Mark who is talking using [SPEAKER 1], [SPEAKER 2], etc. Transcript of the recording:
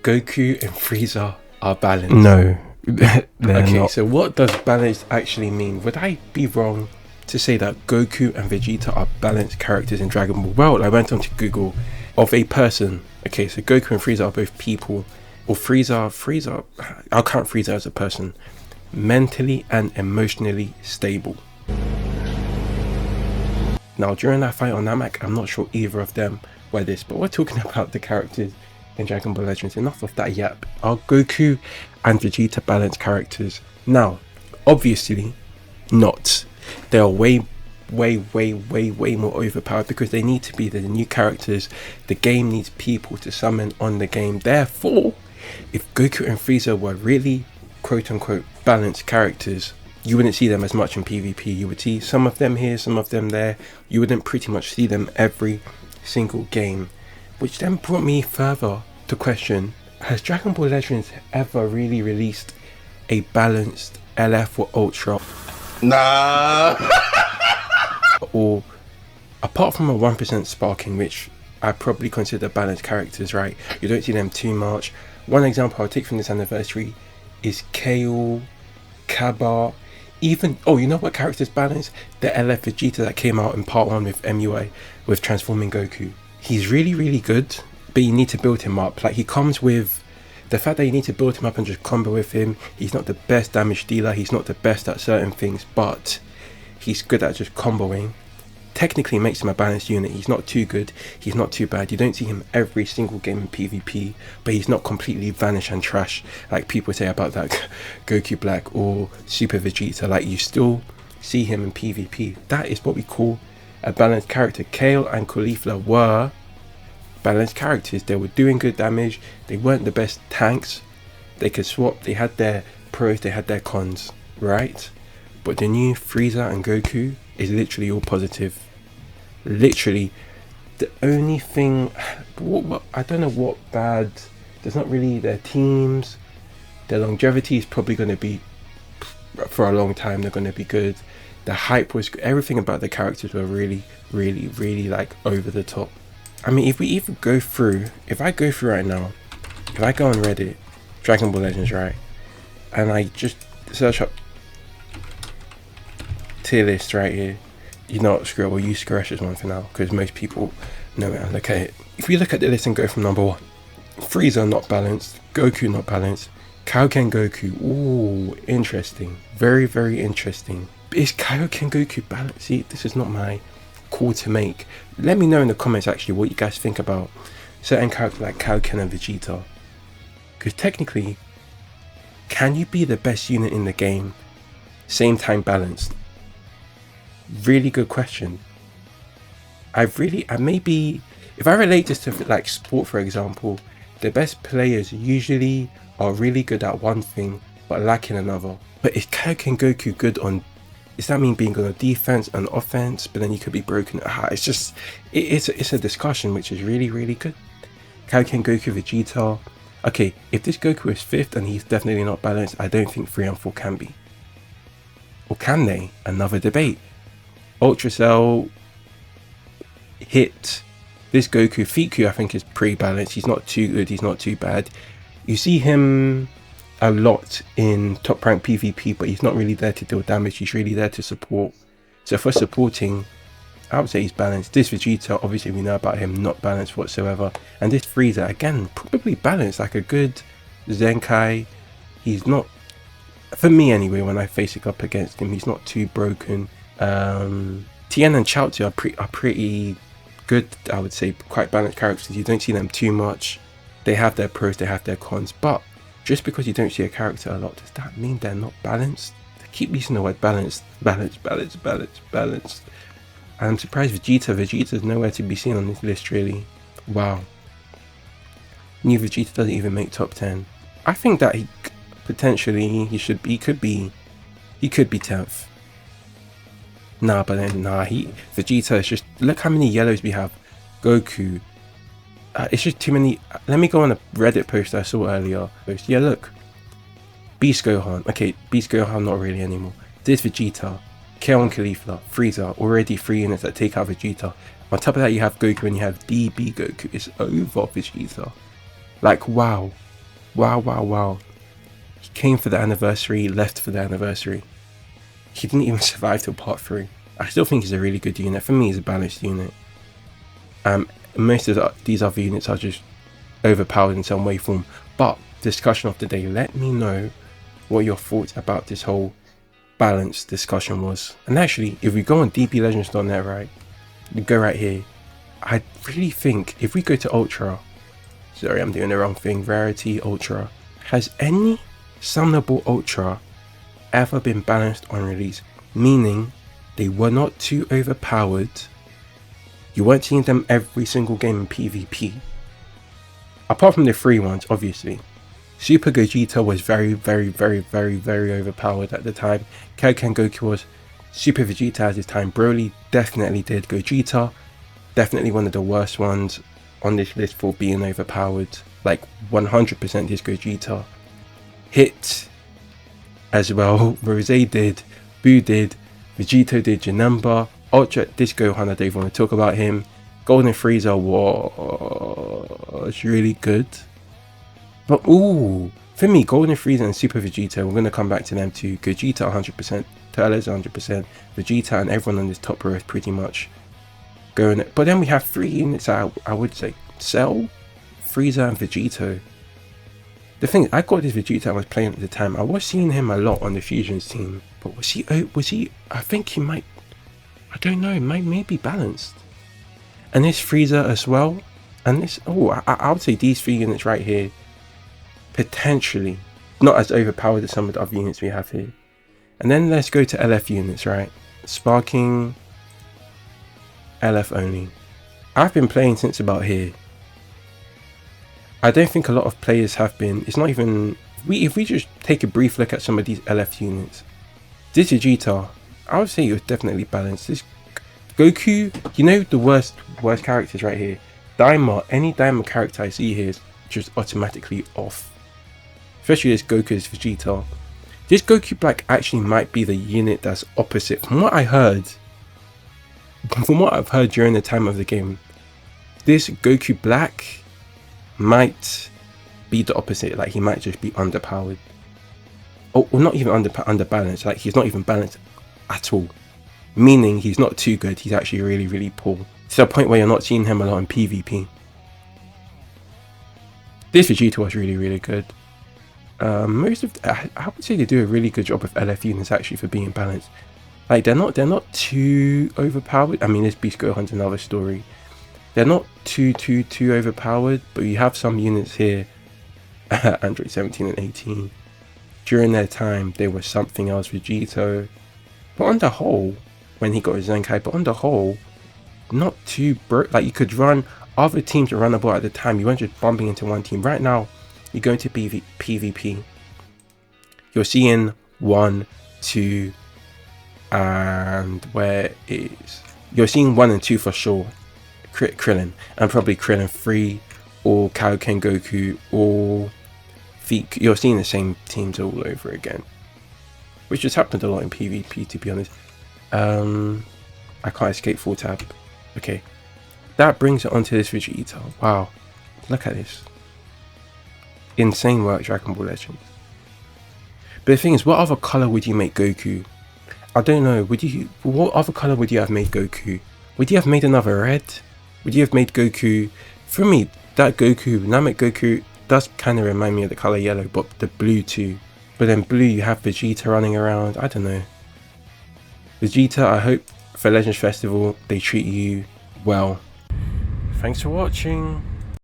[SPEAKER 1] Goku and Frieza are balanced?
[SPEAKER 2] No, they're
[SPEAKER 1] Okay,
[SPEAKER 2] not.
[SPEAKER 1] so what does balanced actually mean? Would I be wrong to say that Goku and Vegeta are balanced characters in Dragon Ball? Well, I went on to Google of a person. Okay, so Goku and Frieza are both people. Or Frieza, I'll count Frieza as a person. Mentally and emotionally stable. Now, during that fight on Namek, I'm not sure either of them were this, but we're talking about the characters in Dragon Ball Legends. Enough of that yap. Are Goku and Vegeta balanced characters? Now, obviously not. They are way more overpowered because they need to be the new characters. The game needs people to summon on the game. Therefore, if Goku and Frieza were really quote-unquote balanced characters, you wouldn't see them as much in PvP. You would see some of them here, some of them there. You wouldn't pretty much see them every single game. Which then brought me further to question, has Dragon Ball Legends ever really released a balanced LF or Ultra?
[SPEAKER 3] Nah.
[SPEAKER 1] Or apart from a 1% sparking, which I probably consider balanced characters, right? You don't see them too much. One example I'll take from this anniversary is Kale, Kaba, even, oh, you know what character's balanced? The LF Vegeta that came out in part 1 with MUI, with transforming Goku. He's really good, but you need to build him up. Like, he comes with the fact that you need to build him up and just combo with him. He's not the best damage dealer, he's not the best at certain things, but he's good at just comboing. Technically makes him a balanced unit. He's not too good, he's not too bad. You don't see him every single game in PvP, but he's not completely vanish and trash like people say about that Goku Black or Super Vegeta. Like, you still see him in PvP. That is what we call a balanced character. Kale and Caulifla were balanced characters. They were doing good damage. They weren't the best tanks. They could swap. They had their pros, they had their cons, right? But the new Frieza and Goku is literally all positive. Literally, the only thing, I don't know what bad, there's not really their teams. Their longevity is probably going to be, for a long time, they're going to be good. The hype was, everything about the characters were really like over the top. I mean, if I go through right now, if I go on Reddit, Dragon Ball Legends, right, and I just search up tier list right here, you know what, screw it, we'll use Skresh's one for now, because most people know it and look at it. If we look at the list and go from number 1, Frieza not balanced, Goku not balanced, Kaioken Goku, ooh, interesting, very interesting. But is Kaioken Goku balanced? See, this is not my call to make. Let me know in the comments actually what you guys think about certain characters like Kaioken and Vegeta, because technically, can you be the best unit in the game, same time balanced? Really good question. Maybe if I relate this to like sport, for example, the best players usually are really good at one thing but lacking another. But is Kaioken Goku good on, does that mean being good on defense and offense, but then you could be broken? It's just, it's a discussion which is really good. Kaioken Goku Vegeta. Okay, if this Goku is 5th and he's definitely not balanced, I don't think 3 and 4 can be. Or can they? Another debate. Ultra Cell hit this Goku. Fiku I think is pretty balanced. He's not too good, he's not too bad. You see him a lot in top rank PvP, but he's not really there to deal damage, he's really there to support. So for supporting, I would say he's balanced. This Vegeta, obviously we know about him, not balanced whatsoever. And this Frieza, again, probably balanced, like a good Zenkai. He's not, for me anyway, when I face it up against him, he's not too broken. Tien and Chaozu are pretty good, I would say, quite balanced characters. You don't see them too much. They have their pros, they have their cons, but just because you don't see a character a lot, does that mean they're not balanced? They keep using the word balanced. I'm surprised Vegeta's nowhere to be seen on this list, really. Wow. New Vegeta doesn't even make top 10. I think that he could be 10th. Nah, but then, Vegeta is just, look how many yellows we have. Goku. It's just too many. Let me go on a Reddit post I saw earlier. Yeah, look. Beast Gohan. Okay, Beast Gohan not really anymore. This Vegeta. Kale and Caulifla. Frieza. Already 3 units that take out Vegeta. On top of that, you have Goku and you have DB Goku. It's over Vegeta. Like, wow. Wow, wow, wow. He came for the anniversary, left for the anniversary. He didn't even survive till part 3. I still think he's a really good unit. For me, he's a balanced unit. Most of these other units are just overpowered in some way, form. But discussion of the day, let me know what your thoughts about this whole balance discussion was. And actually, if we go on dblegends.net, right, we go right here. I really think if we go to Ultra, sorry, I'm doing the wrong thing, Rarity Ultra, has any summonable Ultra ever been balanced on release? Meaning they were not too overpowered. You weren't seeing them every single game in PvP. Apart from the free ones, obviously. Super Gogeta was very, very, very, very, very overpowered at the time. Kaioken Goku was. Super Vegeta at his time. Broly definitely did. Gogeta, definitely one of the worst ones on this list for being overpowered. Like 100% is Gogeta. Hit as well. Rose did. Boo did. Vegito did. Janemba. Ultra Disco Gohan, I don't even want to talk about him. Golden Frieza was really good. But ooh, for me, Golden Frieza and Super Vegeta, we're going to come back to them too. Gogeta 100%, Turles 100%, Vegeta and everyone on this top row is pretty much going. But then we have 3 units I would say, Cell, Frieza and Vegito. The thing is, I got this Vegeta I was playing at the time. I was seeing him a lot on the Fusions team. But was he, I think he might, I don't know, may be balanced. And this Frieza as well. And this, I would say these 3 units right here, potentially not as overpowered as some of the other units we have here. And then let's go to LF units, right? Sparking, LF only. I've been playing since about here. I don't think a lot of players have been. It's not even, if we just take a brief look at some of these LF units. This Vegeta, I would say it was definitely balanced. This Goku, you know, the worst characters right here. Daima, any Daima character I see here is just automatically off. Especially this Goku's Vegeta. This Goku Black actually might be the unit that's opposite. From what I've heard during the time of the game, this Goku Black might be the opposite. Like, he might just be underpowered. Or not even underbalanced. Like, he's not even balanced at all. Meaning he's not too good, he's actually really, really poor. To the point where you're not seeing him a lot in PvP. This Vegeta was really, really good. I would say they do a really good job with LF units actually for being balanced. Like, they're not too overpowered. I mean, this Beast Gohan's another story. They're not too overpowered, but you have some units here, Android 17 and 18. During their time, they were something else. Vegito, but on the whole, when he got his Zenkai, but on the whole, not too broke. Like, you could run other teams around the board at the time. You weren't just bumping into one team. Right now, you go into PvP. You're seeing 1, 2, and where is you're seeing 1 and 2 for sure. Krillin, and probably Krillin 3 or Kaioken Goku or Feek. You're seeing the same teams all over again, which has happened a lot in PvP, to be honest. I can't escape full tab. Okay, that brings it onto this Vegeta. Wow, look at this. Insane work, Dragon Ball Legends. But the thing is, what other color would you make Goku? I don't know. What other color would you have made Goku? Would you have made another red? Would you have made Goku? For me, that Goku, Namek Goku, does kind of remind me of the color yellow, but the blue too. But then blue, you have Vegeta running around. I don't know. Vegeta, I hope for Legends Festival they treat you well. Thanks for watching.